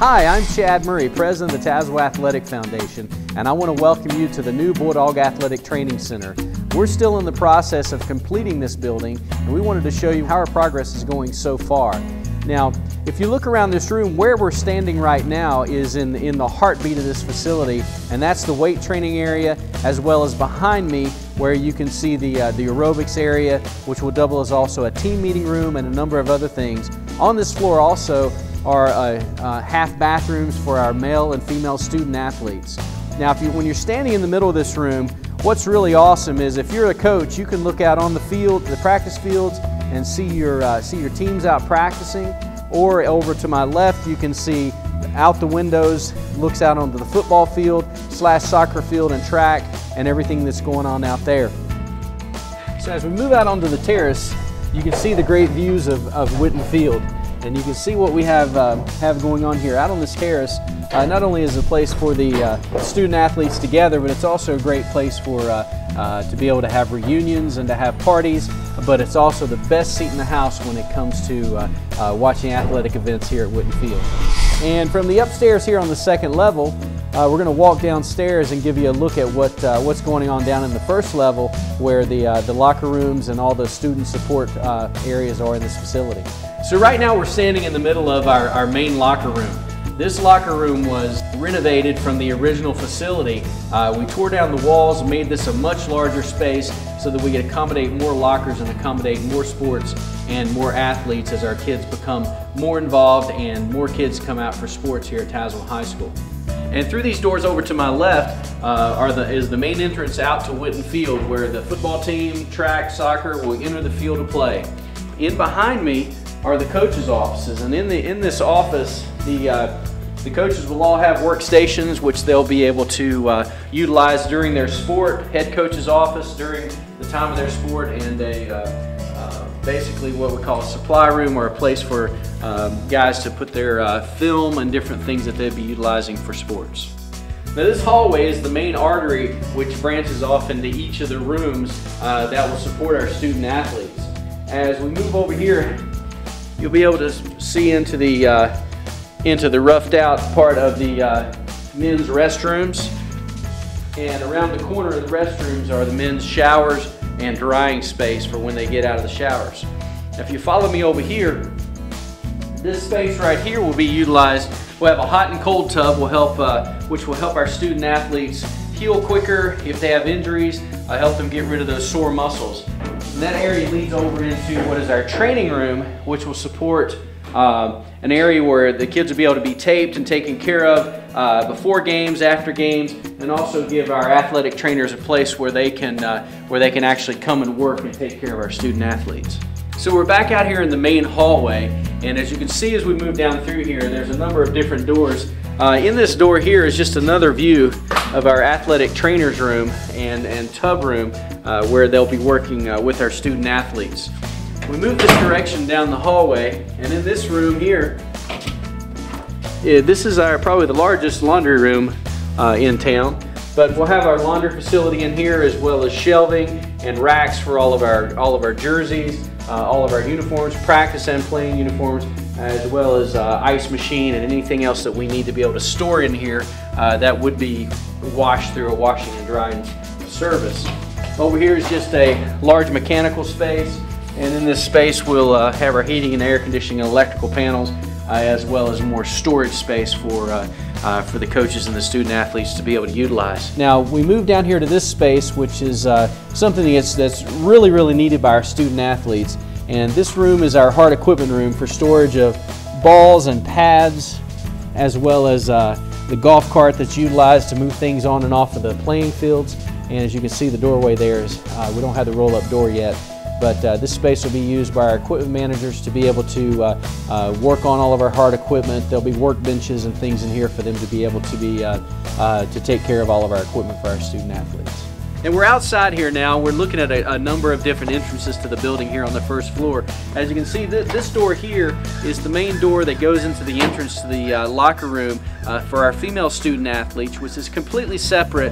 Hi, I'm Chad Murray, President of the Tazewell Athletic Foundation, and I want to welcome you to the new Bulldog Athletic Training Center. We're still in the process of completing this building, and we wanted to show you how our progress is going so far. Now, if you look around this room, where we're standing right now is in the heartbeat of this facility, and that's the weight training area, as well as behind me where you can see the aerobics area, which will double as also a team meeting room and a number of other things. On this floor also are half bathrooms for our male and female student athletes. Now, when you're standing in the middle of this room, what's really awesome is if you're a coach, you can look out on the field, the practice fields, and see your teams out practicing. Or over to my left, you can see out the windows, looks out onto the football field / soccer field and track and everything that's going on out there. So as we move out onto the terrace, you can see the great views of Witten Field. And you can see what we have going on here. Out on this terrace, not only is it a place for the student athletes to gather, but it's also a great place for to be able to have reunions and to have parties, but it's also the best seat in the house when it comes to watching athletic events here at Witten Field. And from the upstairs here on the second level, we're going to walk downstairs and give you a look at what's going on down in the first level, where the locker rooms and all the student support areas are in this facility. So right now we're standing in the middle of our main locker room. This locker room was renovated from the original facility. We tore down the walls and made this a much larger space so that we could accommodate more lockers and accommodate more sports and more athletes as our kids become more involved and more kids come out for sports here at Tazewell High School. And through these doors over to my left is the main entrance out to Witten Field, where the football team, track, soccer will enter the field to play. In behind me are the coaches' offices, and in this office, the coaches will all have workstations which they'll be able to utilize during their sport. Head coach's office during the time of their sport, and basically what we call a supply room, or a place for guys to put their film and different things that they'd be utilizing for sports. Now, this hallway is the main artery which branches off into each of the rooms that will support our student athletes. As we move over here, you'll be able to see into the roughed out part of the men's restrooms. And around the corner of the restrooms are the men's showers and drying space for when they get out of the showers. Now, if you follow me over here, this space right here will be utilized. We'll have a hot and cold tub which will help our student athletes heal quicker if they have injuries, help them get rid of those sore muscles. And that area leads over into what is our training room, which will support an area where the kids will be able to be taped and taken care of before games, after games, and also give our athletic trainers a place where they can actually come and work and take care of our student athletes. So we're back out here in the main hallway, and as you can see as we move down through here, there's a number of different doors. In this door here is just another view of our athletic trainers room and tub room where they'll be working with our student athletes. We move this direction down the hallway, and in this room here, this is probably the largest laundry room in town. But we'll have our laundry facility in here, as well as shelving and racks for all of our jerseys, all of our uniforms, practice and playing uniforms, as well as ice machine and anything else that we need to be able to store in here that would be washed through a washing and drying service. Over here is just a large mechanical space. And in this space, we'll have our heating and air conditioning and electrical panels, as well as more storage space for the coaches and the student athletes to be able to utilize. Now, we move down here to this space, which is something that's really, really needed by our student athletes. And this room is our hard equipment room for storage of balls and pads, as well as the golf cart that's utilized to move things on and off of the playing fields. And as you can see, the doorway there is, we don't have the roll-up door yet. But this space will be used by our equipment managers to be able to work on all of our hard equipment. There'll be workbenches and things in here for them to be able to take care of all of our equipment for our student athletes. And we're outside here now. We're looking at a number of different entrances to the building here on the first floor. As you can see, this door here is the main door that goes into the entrance to the locker room for our female student athletes, which is completely separate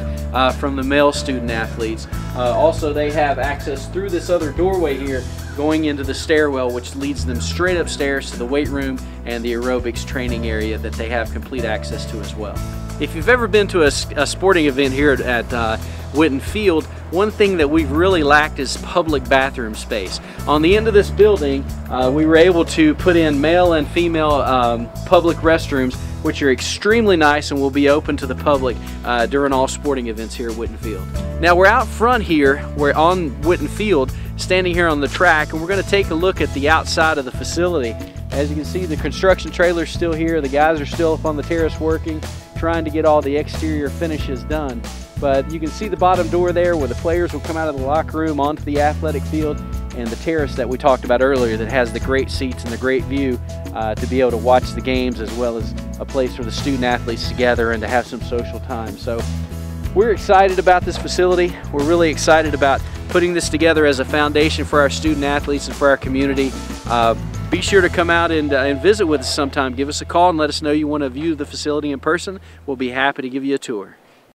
from the male student athletes. Also, they have access through this other doorway here going into the stairwell, which leads them straight upstairs to the weight room and the aerobics training area that they have complete access to as well. If you've ever been to a sporting event here at Whitten Field, one thing that we've really lacked is public bathroom space. On the end of this building, we were able to put in male and female public restrooms, which are extremely nice and will be open to the public during all sporting events here at Whitten Field. Now we're out front here, we're on Whitten Field, standing here on the track, and we're going to take a look at the outside of the facility. As you can see, the construction trailer's still here, the guys are still up on the terrace working, trying to get all the exterior finishes done. But you can see the bottom door there where the players will come out of the locker room onto the athletic field, and the terrace that we talked about earlier that has the great seats and the great view to be able to watch the games, as well as a place for the student athletes to gather and to have some social time. So we're excited about this facility. We're really excited about putting this together as a foundation for our student athletes and for our community. Be sure to come out and visit with us sometime. Give us a call and let us know you want to view the facility in person. We'll be happy to give you a tour.